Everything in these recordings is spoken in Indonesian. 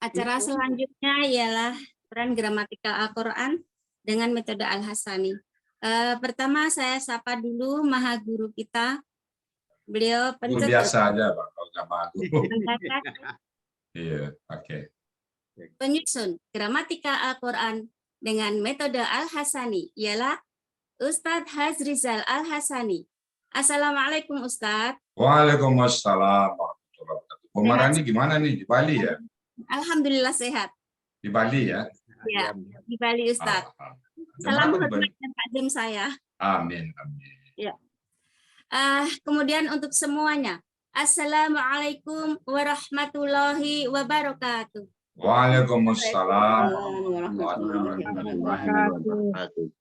Acara selanjutnya ialah peran gramatikal Al-Quran dengan metode Al-Hasani. Pertama saya sapa dulu Maha Guru kita. Beliau Guru pencetus. biasa aja, Pak, kalau nggak Maha Guru. Pencetus, Iya, oke. penyusun gramatikal Al-Quran dengan metode Al-Hasani ialah Ustadz Hazrizal Al-Hasani. Assalamualaikum Ustadz. Waalaikumsalam warahmatullahi wabarakatuh. Bu Marani gimana nih di Bali ya? Alhamdulillah sehat. Di Bali ya? Ya, di Bali Ustadz. Salam hormat dan takdim saya. Amin, amin. Ya. Kemudian untuk semuanya, Assalamualaikum warahmatullahi wabarakatuh. Waalaikumsalam warahmatullahi wabarakatuh.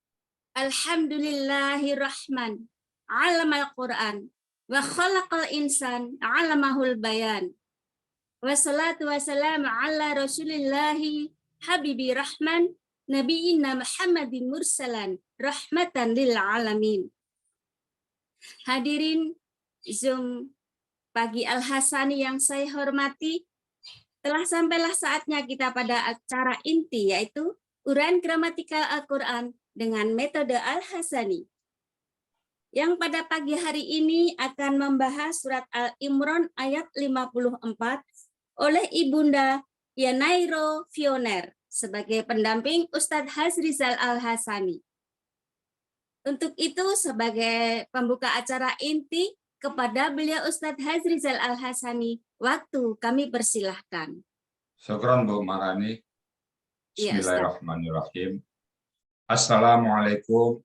Alhamdulillahirrahman. Alamal Quran. Wa khalaqal insan. Alamahul bayan. Wassalatu wassalamu ala rasulillahi habibi rahman. Nabiina Muhammadin mursalan. Rahmatan lil alamin. Hadirin Zoom pagi Al-Hasani yang saya hormati, telah sampailah saatnya kita pada acara inti, yaitu uraian gramatikal Al-Quran dengan metode Al-Hasani. Yang pada pagi hari ini akan membahas surat Al-Imran ayat 54 oleh Ibunda Yanairo Fioner sebagai pendamping Ustadz Hazrizal Al-Hasani. Untuk itu sebagai pembuka acara inti kepada beliau Ustadz Hazrizal Al-Hasani, waktu kami persilahkan. Syukran Bu Marani. Ya, Bismillahirrahmanirrahim. Assalamualaikum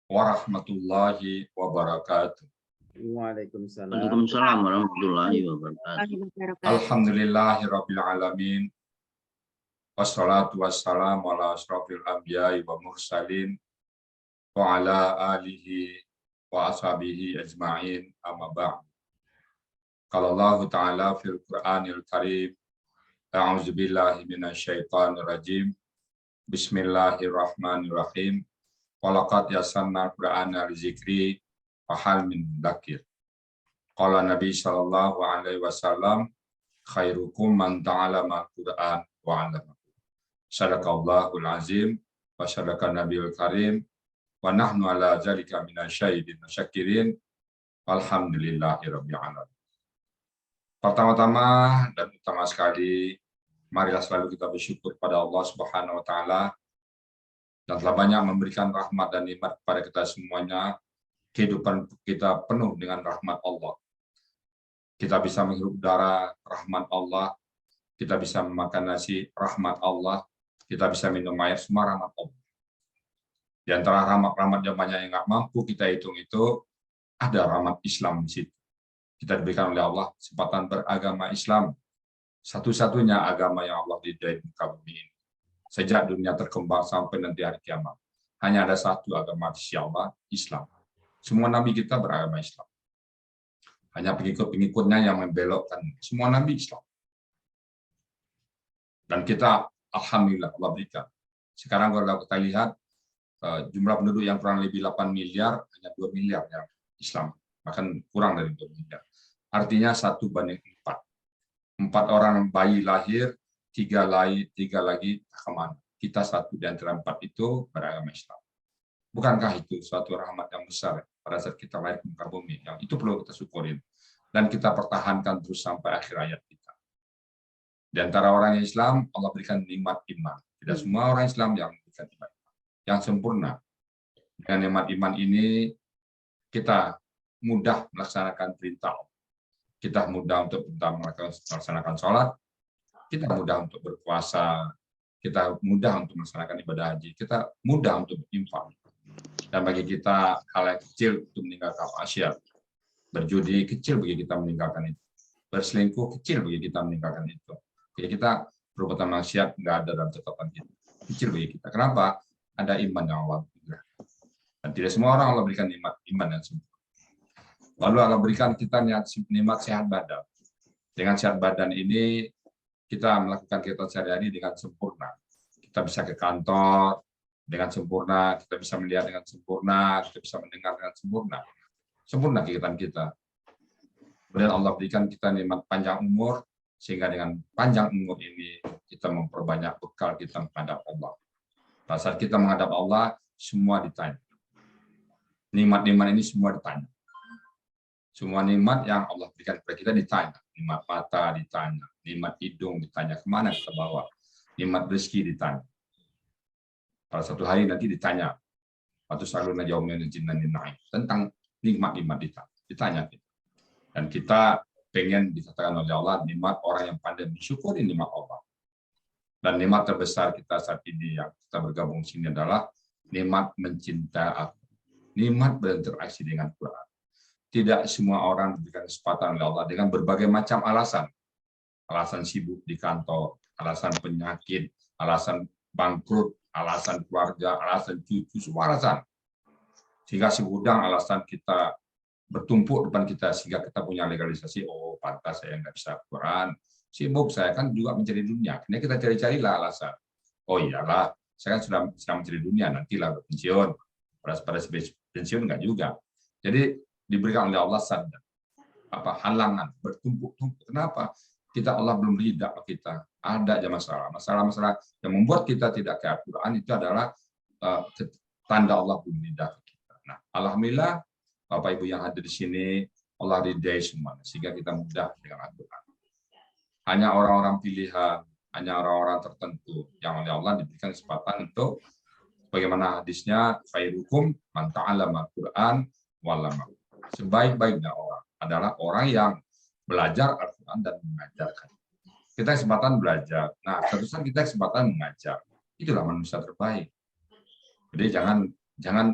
warahmatullahi wabarakatuh. Waalaikumsalam warahmatullahi wabarakatuh. Alhamdulillahirabbil alamin. Wassalatu wassalamu ala asyrafil anbiya'i wa mursalin wa ala alihi wa ashabihi ajma'in, amma ba'd. Qala Allah Ta'ala fil Qur'anil Karim, a'udzu billahi minasyaitonir rajim. Bismillahirrahmanirrahim. Walaqad yassarnal Qur'ana lizikri fa hal min dzakir. Qala Nabi sallallahu alaihi wasallam, khairukum man ta'allama al-Qur'an wa 'allama. Sadaqallahul azim wa sadaqa nabiyul karim. Wa nahnu ala zalika minasyahidin syakirin. Alhamdulillahirabbil alamin. Pertama-tama dan utama sekali, marilah selalu kita bersyukur pada Allah Subhanahu wa taala dan telah banyak memberikan rahmat dan nikmat kepada kita semuanya. Kehidupan kita penuh dengan rahmat Allah. Kita bisa menghirup udara, rahmat Allah. Kita bisa memakan nasi, rahmat Allah. Kita bisa minum air, semua rahmat Allah. Di antara rahmat-rahmat yang banyak yang nggak mampu kita hitung itu, ada rahmat Islam di situ. Kita diberikan oleh Allah kesempatan beragama Islam. Satu-satunya agama yang Allah ridai di muka bumi ini. Sejak dunia terkembang sampai nanti hari kiamat. Hanya ada satu agama di sisi Allah, Islam. Semua nabi kita beragama Islam. Hanya pengikut-pengikutnya yang membelokkan. Semua nabi Islam. Dan kita, alhamdulillah, Allah berikan. Sekarang kalau kita lihat, jumlah penduduk yang kurang lebih 8 miliar, hanya 2 miliar yang Islam. Bahkan kurang dari 2 miliar. Artinya 1:4. 4 orang bayi lahir, 3 lagi kemana. Kita satu di antara 4 itu beragama Islam. Bukankah itu suatu rahmat yang besar pada saat kita lahir di muka bumi? Yang itu perlu kita syukurin. Dan kita pertahankan terus sampai akhir hayat kita. Di antara orang Islam, Allah berikan nikmat iman. Tidak semua orang Islam yang berikan nikmat yang sempurna. Dengan nikmat iman ini, kita mudah melaksanakan perintah. Kita mudah untuk melaksanakan sholat, kita mudah untuk berpuasa, kita mudah untuk melaksanakan ibadah haji, kita mudah untuk berinfak. Dan bagi kita hal yang kecil untuk meninggalkan maksiat, berjudi kecil bagi kita meninggalkan itu, berselingkuh kecil bagi kita meninggalkan itu. Bagi kita perbuatan maksiat nggak ada dalam catatan kita, kecil bagi kita. Kenapa? Ada iman yang Allah berikan. Dan tidak semua orang Allah berikan iman yang sempurna. Lalu Allah berikan kita nikmat sehat badan. Dengan sehat badan ini, kita melakukan kegiatan sehari-hari dengan sempurna. Kita bisa ke kantor dengan sempurna, kita bisa melihat dengan sempurna, kita bisa mendengar dengan sempurna. Sempurna kegiatan kita. Kemudian Allah berikan kita nikmat panjang umur, sehingga dengan panjang umur ini kita memperbanyak bekal kita menghadap Allah. Pada saat kita menghadap Allah, semua ditanya. Nikmat-nikmat ini semua ditanya. Semua nikmat yang Allah berikan kepada kita ditanya. Nikmat mata ditanya, nikmat hidung ditanya, kemana kita bawa. Nikmat rezeki ditanya. Pada satu hari nanti ditanya, atau saluna yaumin jinnanin na'im, tentang nikmat-nikmat ditanya. Dan kita pengen dikatakan oleh Allah nikmat orang yang pandai mensyukuri nikmat Allah. Dan nikmat terbesar kita saat ini yang kita bergabung sini adalah nikmat mencintai aku. Nikmat berinteraksi dengan Quran. Tidak semua orang diberikan kesempatan oleh Allah dengan berbagai macam alasan. Alasan sibuk di kantor, alasan penyakit, alasan bangkrut, alasan keluarga, alasan cucu, semua alasan. Sehingga segudang alasan kita bertumpuk depan kita sehingga kita punya legalisasi. Oh, pantas saya nggak bisa Quran. Sibuk saya kan juga mencari dunia. Ini kita cari-carilah alasan. Oh iyalah, saya kan sudah mencari dunia, nantilah pensiun. Pada pensiun enggak juga. Jadi diberikan oleh Allah sadar. Halangan bertumpuk-tumpuk. Kenapa? Kita Allah belum ridha kita. Ada aja masalah-masalah yang membuat kita tidak ke Al-Quran itu adalah tanda Allah belum ridha kita. Nah, alhamdulillah Bapak Ibu yang hadir di sini Allah ridai semua sehingga kita mudah dengan Al-Quran. Hanya orang-orang pilihan, hanya orang-orang tertentu yang oleh Allah diberikan kesempatan untuk bagaimana hadisnya khairukum man ta'allama Al-Quran wa 'allamahu. Sebaik-baiknya orang adalah orang yang belajar Al-Quran dan mengajarkan. Kita kesempatan belajar. Nah, terusan kita kesempatan mengajar. Itulah manusia terbaik. Jadi jangan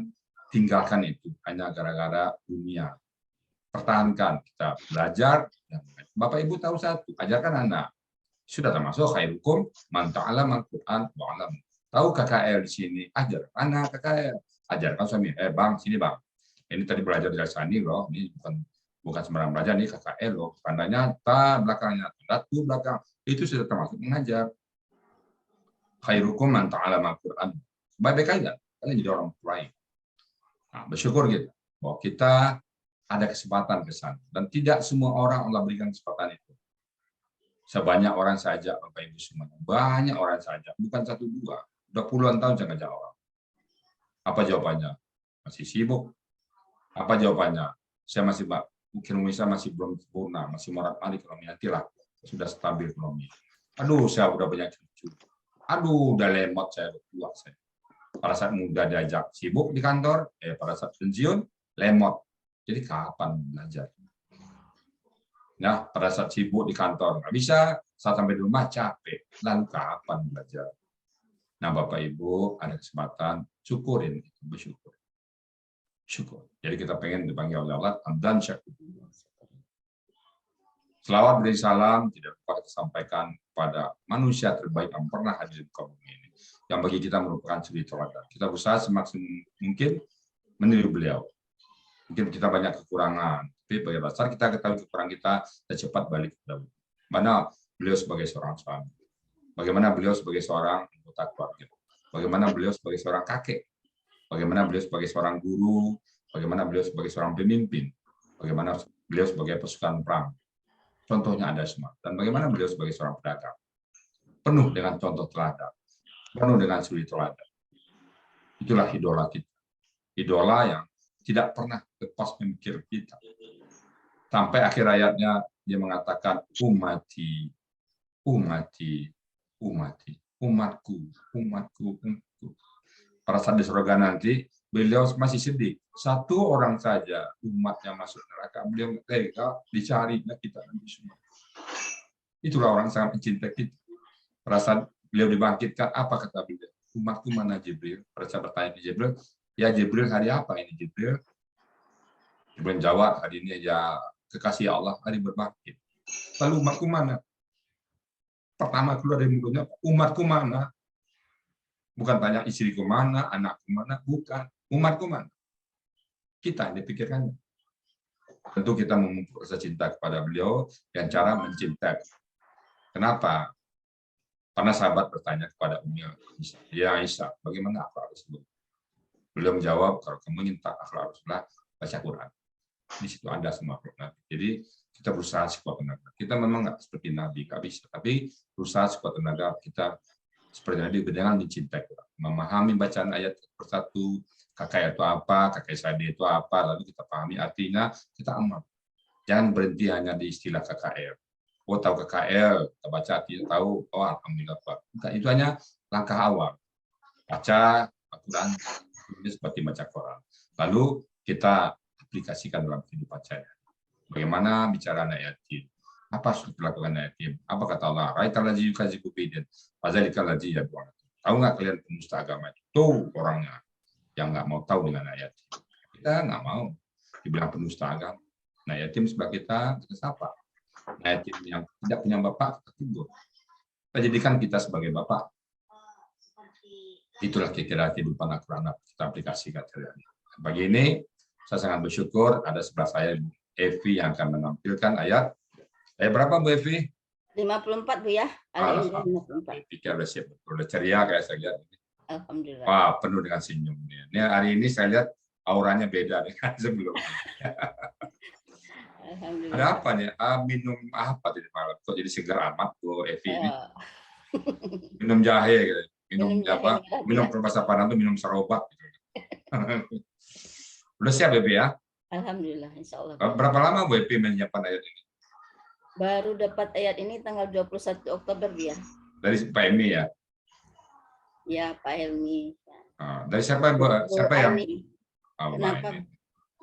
tinggalkan itu hanya gara-gara dunia. Pertahankan, kita belajar. Bapak Ibu tahu satu, ajarkan anak. Sudah termasuk khairukum man ta'allama Al-Quran wa 'allamahu. Tahu KKL di sini, ajar anak KKL. Ajarkan suami, bang, sini bang. Ini tadi belajar dari sini loh, ini bukan sembarang belajar, ini KKL loh. Tandanya ta belakangnya, tu belakang. Itu sudah termasuk mengajar. Khairukum man ta'allama Al-Quran. Baik-baik aja, kalian jadi orang baik. Nah, bersyukur gitu bahwa kita ada kesempatan ke sana dan tidak semua orang Allah berikan kesempatan itu. Sebanyak orang saja, Bapak Ibu semuanya. Banyak orang saja, bukan satu dua. Udah puluhan tahun saya ngajak orang. Apa jawabannya? Masih sibuk. Apa jawabannya? Saya masih mungkin saya masih belum sempurna, masih morat-marit ekonomi. Nantilah sudah stabil ekonomi. Aduh, saya udah banyak cucu. Aduh, udah lemot saya, udah tua saya. Pada saat muda diajak sibuk di kantor, pada saat pensiun lemot. Jadi kapan belajar? Nah, pada saat sibuk di kantor nggak bisa, saat sampai di rumah capek. Lalu kapan belajar? Nah, Bapak Ibu ada kesempatan, syukurin, bersyukur. Syukur. Jadi kita pengen dipanggil oleh Allah dan syakur. Selawat beri salam tidak lupa kita sampaikan kepada manusia terbaik yang pernah hadir di kaum ini, yang bagi kita merupakan suri teladan. Kita berusaha semaksimal mungkin meniru beliau. Mungkin kita banyak kekurangan, tapi bagi dasar kita ketahui kekurangan kita dan cepat balik ke beliau. Mana beliau sebagai seorang suami, bagaimana beliau sebagai seorang anggota keluarga, bagaimana beliau sebagai seorang kakek, bagaimana beliau sebagai seorang guru, bagaimana beliau sebagai seorang pemimpin, bagaimana beliau sebagai pasukan perang. Contohnya ada semua. Dan bagaimana beliau sebagai seorang pedagang. Penuh dengan contoh teladan, penuh dengan suri teladan. Itulah idola kita. Idola yang tidak pernah lepas memikir kita. Sampai akhir ayatnya dia mengatakan umati, umati, umati, umatku, umatku, umatku. Pada saat di surga nanti, beliau masih sedih. Satu orang saja umat yang masuk neraka, beliau tega dicarinya kita nanti semua. Itulah orang sangat mencintai kita. Pada saat beliau dibangkitkan, apa kata beliau? Umatku mana Jibril? Pada saat bertanya ke Jibril, ya Jibril hari apa ini Jibril? Jibril jawab, hari ini ya kekasih Allah, hari berbangkit. Lalu umatku mana? Pertama keluar dari mulutnya, umatku mana? Bukan tanya istriku mana, anakku mana, bukan. Umatku mana? Kita yang dipikirkannya. Tentu kita memupuk rasa cinta kepada beliau dan cara mencintai. Kenapa? Karena sahabat bertanya kepada Ummi Aisyah, ya Aisyah, bagaimana akhlak Rasulullah? Beliau menjawab, kalau kamu minta akhlak Rasulullah, baca Quran. Di situ ada semua produk Nabi. Jadi kita berusaha sekuat tenaga. Kita memang nggak seperti Nabi, nggak bisa. Tapi berusaha sekuat tenaga kita seperti Nabi dengan mencintai Quran, memahami bacaan ayat persatu, KKR itu apa, KKSAD itu apa, lalu kita pahami artinya, kita amal. Jangan berhenti hanya di istilah KKR. Oh, tahu KKR, kita baca artinya tahu, oh alhamdulillah Pak. Bukan, itu hanya langkah awal. Baca Al-Quran seperti baca Quran. Lalu kita aplikasikan dalam kehidupan saya. Bagaimana bicara anak yatim? Apa harus dilakukan anak yatim? Apa kata Allah? Ra'aital ladzi yukadzibu bidin, fadzalikal ladzi yad'u. Tahu nggak kalian pendusta agama itu? Tuh orangnya yang nggak mau tahu dengan anak yatim. Kita nggak mau dibilang pendusta agama. Anak yatim sebelah kita sapa. Anak yatim yang tidak punya bapak, kita tegur. Kita jadikan kita sebagai bapak. Itulah kira-kira kehidupan Al-Quran kita aplikasikan. Pagi ini saya sangat bersyukur ada sebelah saya Evi yang akan menampilkan ayat berapa Bu Evi? 54 Bu ya. Alhamdulillah. Pikir udah siap, udah ceria kayak saya lihat. Alhamdulillah. Wah, penuh dengan senyum. Ini hari ini saya lihat auranya beda dengan sebelumnya. Alhamdulillah. Ada apa nih? Minum apa tadi malam? Kok jadi segar amat Bu Evi ini? Minum jahe gitu. Minum apa? Minum permasa panas itu minum serobat gitu. Udah siap Evi ya? Alhamdulillah, insya Allah. Berapa lama Bu Evi menyiapkan ayat ini? Baru dapat ayat ini tanggal 21 Oktober ya. Dari Pak Helmi ya? Ya, Pak Helmi. Dari siapa Bu? Siapa yang? Kenapa?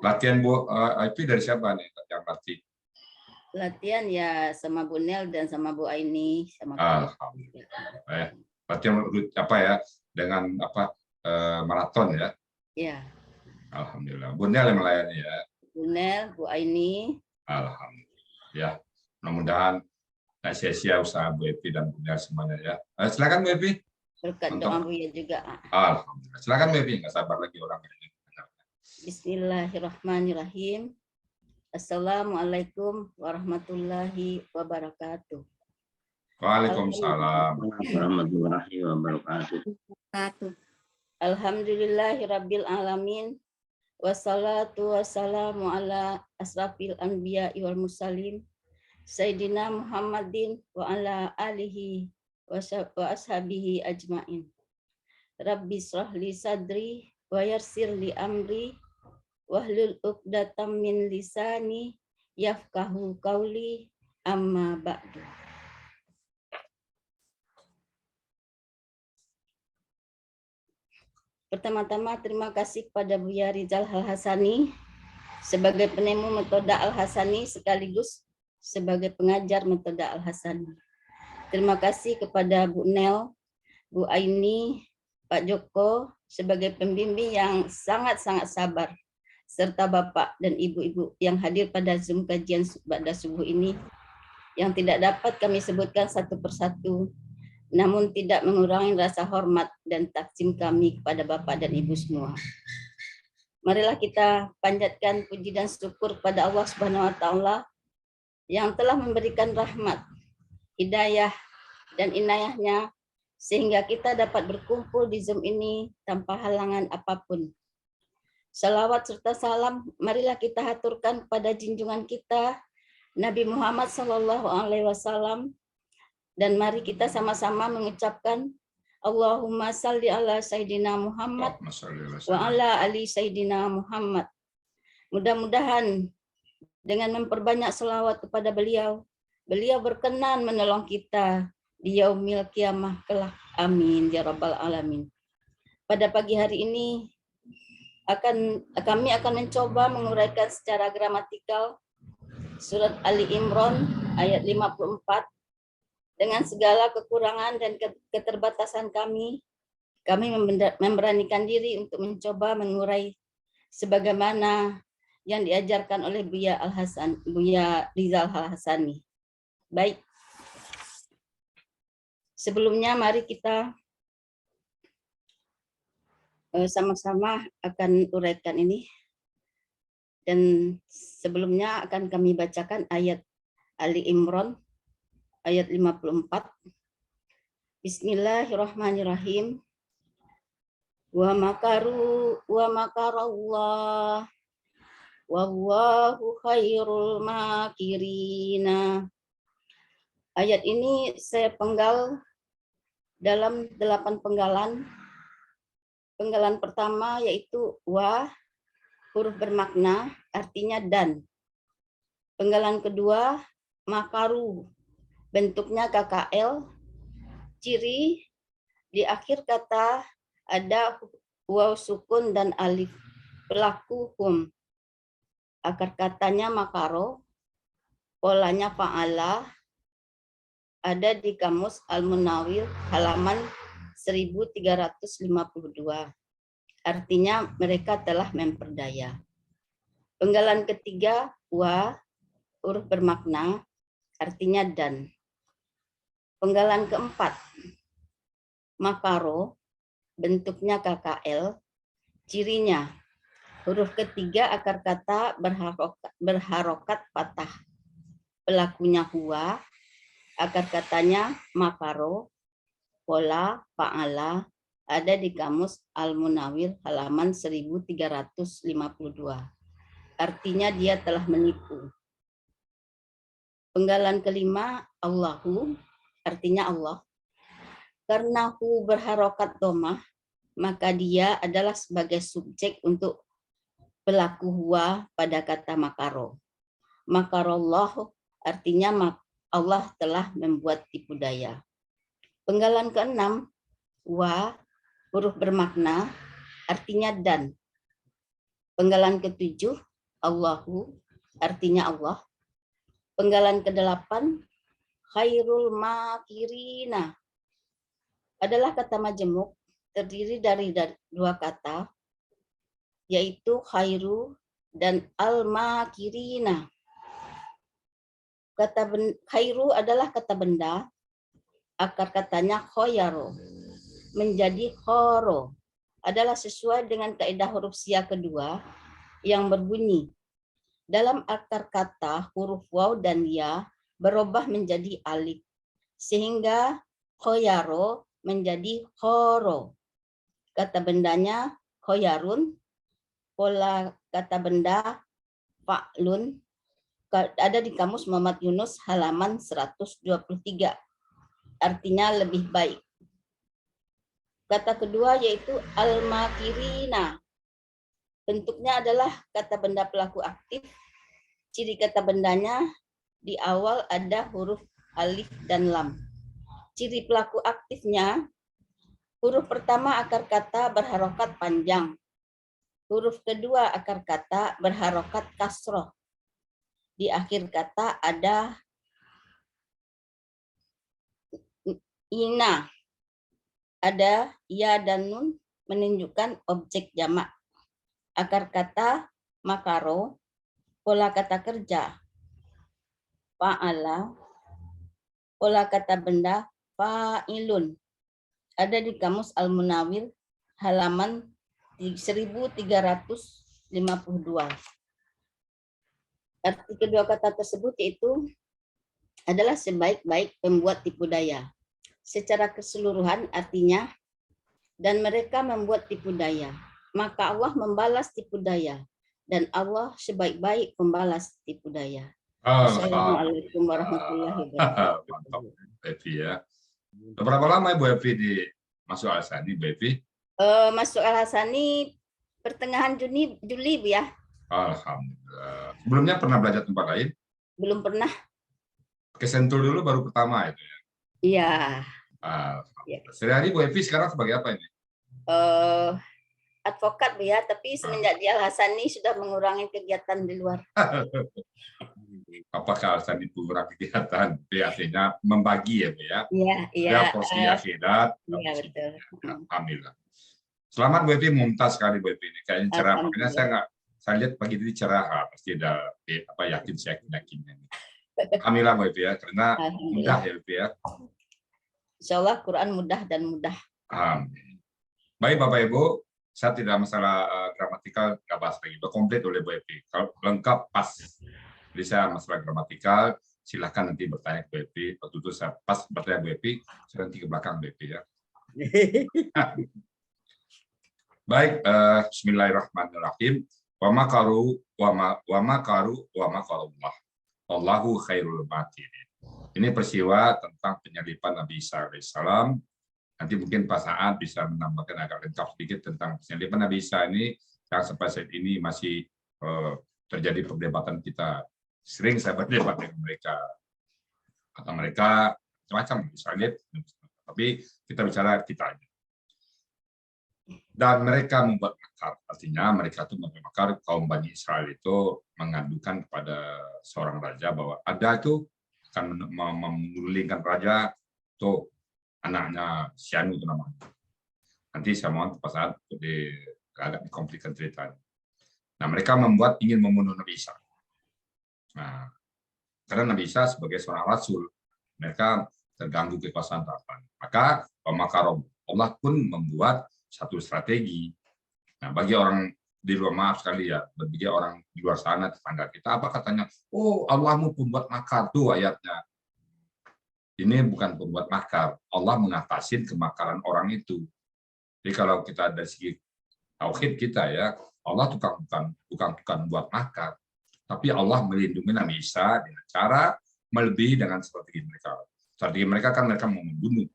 Latihan Bu Evi dari siapa nih yang latih? Latihan ya sama Bu Nel dan sama Bu Aini sama Alhamdulillah. Latihan apa ya? Dengan apa? Maraton ya? Ya. Alhamdulillah. Bu Nel yang melayani ya. Bu Nel, Bu Aini. Alhamdulillah. Ya, mudah-mudahan tidak sia-sia usaha Bu Evi dan Bu Nel semuanya ya. Silakan Bu Evi. Berkat doa Bu ya juga. Alhamdulillah. Silakan Bu Evi. Nggak sabar lagi orang ini. Bismillahirrahmanirrahim. Assalamualaikum warahmatullahi wabarakatuh. Waalaikumsalam warahmatullahi wabarakatuh. Alhamdulillahirabbil alamin. Wassalatu wassalamu ala asrafil anbiya wal mursalin Sayyidina Muhammadin wa ala alihi wa ashabihi ajmain. Rabbi shrah li sadri wa yassir li amri wahlul 'uqdatam min lisani yafqahu qauli amma ba'du. Pertama-tama terima kasih kepada Buya Rizal Al-Hasani sebagai penemu metode Al-Hasani sekaligus sebagai pengajar metode Al-Hasani. Terima kasih kepada Bu Nel, Bu Aini, Pak Joko sebagai pembimbing yang sangat-sangat sabar, serta Bapak dan Ibu-Ibu yang hadir pada Zoom kajian Ba'da Subuh ini yang tidak dapat kami sebutkan satu persatu, namun tidak mengurangi rasa hormat dan takzim kami kepada Bapak dan Ibu semua. Marilah kita panjatkan puji dan syukur kepada Allah Subhanahu wa taala yang telah memberikan rahmat, hidayah dan inayahnya sehingga kita dapat berkumpul di Zoom ini tanpa halangan apapun. Salawat serta salam marilah kita haturkan kepada junjungan kita Nabi Muhammad SAW. Dan mari kita sama-sama mengucapkan Allahumma salli ala Sayyidina Muhammad wa ala ali Sayyidina Muhammad. Mudah-mudahan dengan memperbanyak selawat kepada beliau, beliau berkenan menolong kita di yaumil kiamah kelak. Amin ya rabbal alamin. Pada pagi hari ini kami akan mencoba menguraikan secara gramatikal surat Ali Imran ayat 54. Dengan segala kekurangan dan keterbatasan kami memberanikan diri untuk mencoba mengurai sebagaimana yang diajarkan oleh Buya Rizal Al-Hasani. Baik. Sebelumnya mari kita sama-sama akan uraikan ini. Dan sebelumnya akan kami bacakan ayat Ali Imran ayat 54. Bismillahirrahmanirrahim. Wa makarallah Wallahu khairul makirina. Ayat ini saya penggal dalam 8 penggalan. Penggalan pertama yaitu wa, huruf bermakna, artinya dan. Penggalan kedua, makaru, bentuknya KKL, ciri di akhir kata ada waw sukun dan alif, pelaku hum. Akar katanya makaro, polanya fa'ala, ada di Kamus Al-Munawwir halaman 1352. Artinya mereka telah memperdaya. Penggalan ketiga, wa, huruf bermakna, artinya dan. Penggalan keempat, makaro, bentuknya KKL, cirinya huruf ketiga akar kata berharokat patah. Pelakunya huwa, akar katanya makaro, pola, fa'ala, ada di Kamus Al-Munawwir halaman 1352. Artinya dia telah menipu. Penggalan kelima, Allahu, artinya Allah. Karena hu berharokat domah, maka dia adalah sebagai subjek untuk pelaku huwa pada kata makaro. Makarallah artinya Allah telah membuat tipu daya. Penggalan keenam, wa, huruf bermakna, artinya dan. Penggalan ketujuh, Allahu, artinya Allah. Penggalan kedelapan, khairul makirina, adalah kata majemuk, terdiri dari 2 kata, yaitu khairu dan al-makirina. Kata khairu adalah kata benda, akar katanya khoyaro, menjadi khoro, adalah sesuai dengan kaidah huruf sia kedua yang berbunyi. Dalam akar kata huruf waw dan ya berubah menjadi alif, sehingga khoyaro menjadi khoro. Kata bendanya khoyarun, pola kata benda fa'lun, ada di Kamus Muhammad Yunus halaman 123. Artinya lebih baik. Kata kedua yaitu al-makirina. Bentuknya adalah kata benda pelaku aktif. Ciri kata bendanya di awal ada huruf alif dan lam. Ciri pelaku aktifnya, huruf pertama akar kata berharokat panjang. Huruf kedua akar kata berharokat kasroh. Di akhir kata ada ina. Ada ya dan nun menunjukkan objek jamak. Akar kata makaro, pola kata kerja fa'ala, pola kata benda fa'ilun. Ada di Kamus Al-Munawwir halaman 1352. Arti kedua kata tersebut yaitu adalah sebaik-baik pembuat tipu daya. Secara keseluruhan artinya, dan mereka membuat tipu daya, maka Allah membalas tipu daya, dan Allah sebaik-baik pembalas tipu daya. Assalamualaikum warahmatullahi wabarakatuh. Mantap, Bu Evi ya. Berapa lama Ibu Evi di masuk Al-Hasani, Bu Evi? Masuk Al-Hasani pertengahan Juli Bu ya. Alhamdulillah. Sebelumnya pernah belajar tempat lain? Belum pernah. Ke Sentul dulu baru pertama itu ya? Iya. Alhamdulillah. Sehari-hari Bu Evi sekarang sebagai apa ini? Advokat Bu ya, tapi semenjak di Al-Hasani sudah mengurangi kegiatan di luar. Apakah Al-Hasani itu kurang kegiatan? Artinya membagi ya Bu ya? Iya, iya. Ya, porsi akhirat. Iya, betul. Alhamdulillah. Selamat Bu Evi, mumtaz sekali Bu Evi ini. Kayaknya cerah. Makanya saya lihat pagi ini cerah. Pasti ada yakin saya yakin. Alhamdulillah Bu Evi ya, karena mudah ya Bu Evi ya. Insya Allah Quran mudah dan mudah. Amin. Baik Bapak Ibu, saya tidak masalah gramatikal, nggak bahas lagi. Udah komplit oleh Bu Evi. Kalau lengkap pas. Jadi saya masalah gramatikal, silahkan nanti bertanya ke Bu Evi. Waktu itu saya pas bertanya Bu Evi, saya nanti ke belakang Bu Evi ya. Baik, bismillahirrahmanirrahim. Wa makaru wa makarullah. Allahu khairul makirin. Ini peristiwa tentang penyalipan Nabi Isa alaihissalam. Nanti mungkin Pak Saad bisa menambahkan agak lengkap sedikit tentang penyalipan Nabi Isa ini yang sampai saat ini masih terjadi perdebatan kita. Sering saya berdebat dengan mereka. Kata mereka macam disalib, tapi kita bicara kita. Dan mereka membuat makar, artinya mereka itu membuat makar. Kaum Bani Israel itu mengadukan kepada seorang raja bahwa ada itu akan menggulingkan raja, tuh anaknya Sianu itu namanya. Nanti saya mohon pas saat agak dikomplikan ceritanya. Nah, mereka ingin membunuh Nabi Isa. Nah, karena Nabi Isa sebagai seorang rasul, mereka terganggu kekuasaan Tuhan. Maka pemakarom Allah pun membuat satu strategi. Nah, bagi orang di luar, maaf sekali ya, bagi orang di luar sana tetangga kita, apa katanya? Oh, Allahmu pembuat makar, tuh ayatnya. Ini bukan pembuat makar. Allah mengatasin kemakaran orang itu. Jadi kalau kita dari segi tauhid kita ya, Allah bukan buat makar, tapi Allah melindungi Nabi Isa dengan cara melebihi dengan strategi mereka. Strategi mereka kan mereka mau membunuh.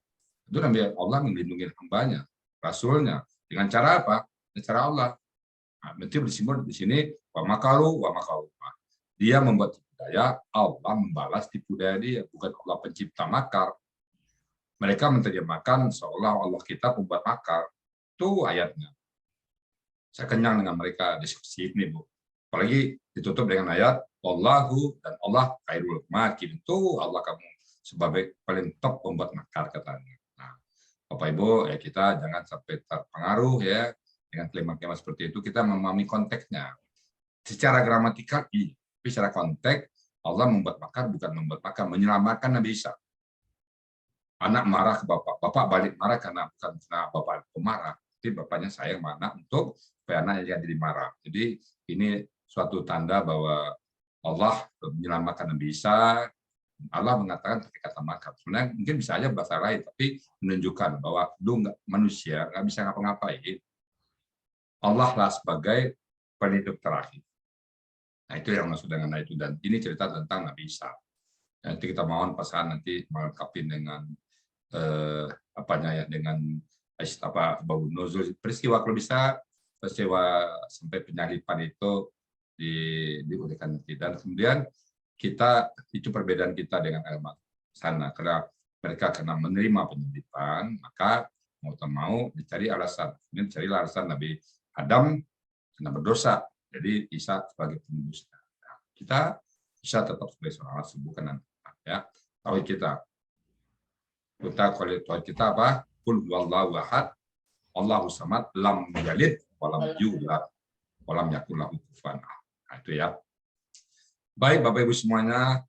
Itu Nabi Allah melindungi hambanya, rasulnya, dengan cara apa? Dengan cara Allah. Nah, nanti bersimbol di sini wa makaru. Dia membuat tipu daya, Allah membalas tipu daya dia, bukan Allah pencipta makar. Mereka menerjemahkan seolah Allah kita pembuat makar. Itu ayatnya. Saya kenyang dengan mereka diskusi ini, Bu. Apalagi ditutup dengan ayat Allahu dan Allah khairul makirin. Itu Allah kamu sebagai paling top pembuat makar katanya. Nah, Bapak Ibu, ya kita jangan sampai terpengaruh ya dengan kalimat-kalimat seperti itu. Kita memahami konteksnya. Secara gramatikal, tapi secara konteks Allah membuat makar bukan membuat makar, menyelamatkan Nabi Isa. Anak marah ke bapak, bapak balik marah karena bukan karena bapak pemarah, tapi bapaknya sayang anak untuk supaya anaknya jadi marah. Jadi ini suatu tanda bahwa Allah menyelamatkan Nabi Isa. Allah mengatakan pakai kata makar. Sebenarnya mungkin bisa aja bahasa lain, tapi menunjukkan bahwa manusia nggak bisa ngapa-ngapain. Allah lah sebagai penutup terakhir. Nah, itu yang maksud dengan itu, dan ini cerita tentang Nabi Isa. Nanti kita mohon pasangan nanti melengkapi dengan dengan bau nuzul peristiwa, kalau bisa peristiwa sampai penyalipan itu diuraikan nanti. Dan kemudian kita itu perbedaan kita dengan agama sana, karena mereka kena menerima penyalipan, maka mau tak mau dicari alasan. Kemudian cari alasan Nabi Adam kena berdosa, jadi Isa sebagai penebusnya. Nah, kita Isa tetap sebagai seorang rasul, bukan ya. Tauhid kita. Tauhid kita apa? Qul huwallahu ahad, Allahu samad, lam yalid wa lam yulad wa lam yakul lahu kufuwan ahad. Nah, itu ya. Baik Bapak Ibu semuanya,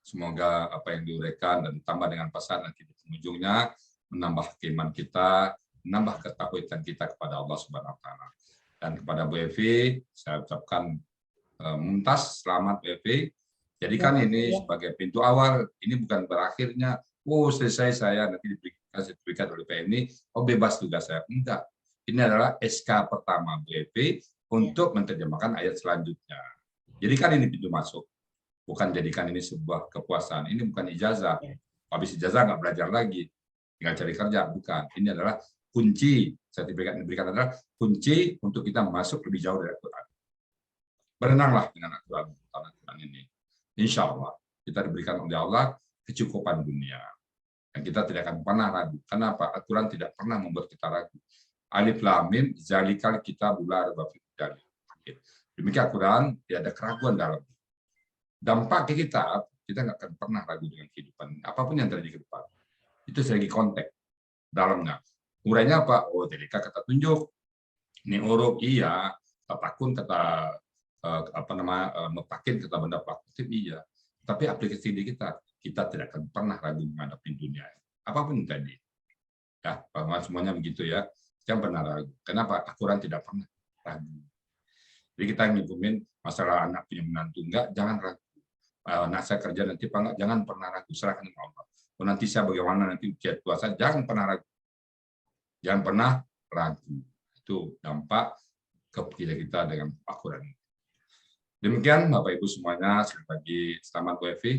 semoga apa yang diuraikan dan ditambah dengan pasangan nanti di ujungnya menambah keimanan kita, menambah ketakwaan kita kepada Allah Subhanahu wa taala. Dan kepada Bu Evi, saya ucapkan mumtaz, selamat Bu Evi. Jadikan ini sebagai pintu awal, ini bukan berakhirnya, oh selesai saya nanti diberikan sertifikat oleh PMI, oh bebas tugas saya. Enggak. Ini adalah SK pertama Bu Evi untuk menerjemahkan ayat selanjutnya. Jadikan ini pintu masuk. Bukan jadikan ini sebuah kepuasan. Ini bukan ijazah. Habis ijazah nggak belajar lagi. Tinggal cari kerja. Bukan. Ini adalah kunci. Sertifikat yang diberikan adalah kunci untuk kita masuk lebih jauh dari Al-Quran. Berenanglah dengan Al-Quran ini. Insya Allah kita diberikan oleh Allah kecukupan dunia. Dan kita tidak akan pernah ragu. Kenapa? Al-Quran tidak pernah membuat kita ragu. Alif Lam Mim, zalikal kitabul la raiba fihi. Demikian Al-Quran, tidak ada keraguan dalam. Dampak ke kita nggak akan pernah ragu dengan kehidupan. Apapun yang terjadi ke depan. Itu segi konteks dalamnya. Urainya apa? Oh, jadi kata tunjuk. Ini huruf iya, takun kata mutakin kata benda praktis iya. Tapi aplikasi di kita tidak akan pernah ragu menghadapi dunia. Apapun yang tadi. Ya, semuanya begitu ya. Jangan pernah ragu. Kenapa? Al-Quran tidak pernah ragu. Jadi kita ngikutin masalah anak punya menantu enggak, jangan ragu. Anak saya kerja nanti apa enggak, jangan pernah ragu. Serahkan kepada Allah. Oh, nanti saya bagaimana nanti usia tua saya, jangan pernah ragu. Jangan pernah ragu. Itu dampak kita dengan Al-Quran. Demikian Bapak Ibu semuanya, sekali lagi selamat WiFi,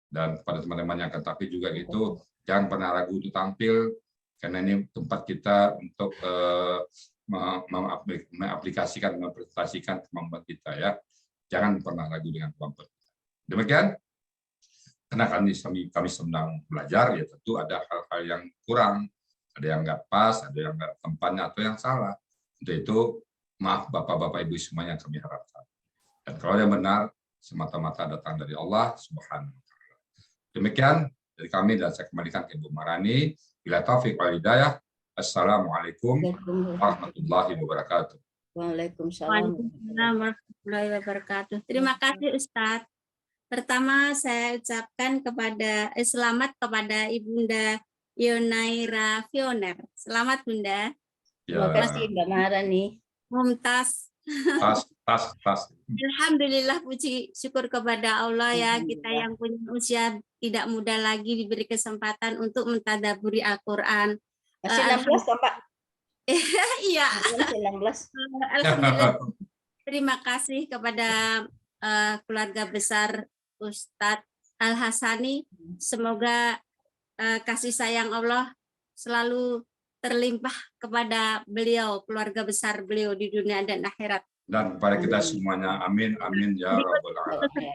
dan kepada teman-teman yang akan tampil juga itu jangan pernah ragu untuk tampil, karena ini tempat kita untuk mengaplikasikan, mempresentasikan kemampuan kita ya. Jangan pernah ragu dengan kemampuan kita. Demikian, karena kami sedang belajar, ya tentu ada hal-hal yang kurang, ada yang nggak pas, ada yang nggak tempatnya atau yang salah. Untuk itu, maaf Bapak-Bapak Ibu semuanya yang kami harapkan. Dan kalau yang benar, semata-mata datang dari Allah Subhanahu wa Ta'ala. Demikian dari kami, dan saya kembalikan ke Ibu Marani. Bila taufik wal hidayah. Assalamualaikum warahmatullahi wabarakatuh. Waalaikumsalam. Waalaikumsalam warahmatullahi wabarakatuh. Terima kasih Ustadz. Pertama saya ucapkan selamat kepada Ibunda Yonaira Fioner. Selamat Bunda. Terima kasih Mbak Maharani. Mumtaz. Tas. Alhamdulillah, puji syukur kepada Allah ya, kita yang punya usia tidak muda lagi diberi kesempatan untuk mentadaburi Al-Quran. Masih 16 kan, Pak? Iya. 19. Alhamdulillah. Terima kasih kepada keluarga besar Ustadz Al-Hasani. Semoga kasih sayang Allah selalu terlimpah kepada beliau, keluarga besar beliau di dunia dan akhirat. Dan kepada kita semuanya, amin, amin, ya Rabbal Alamin.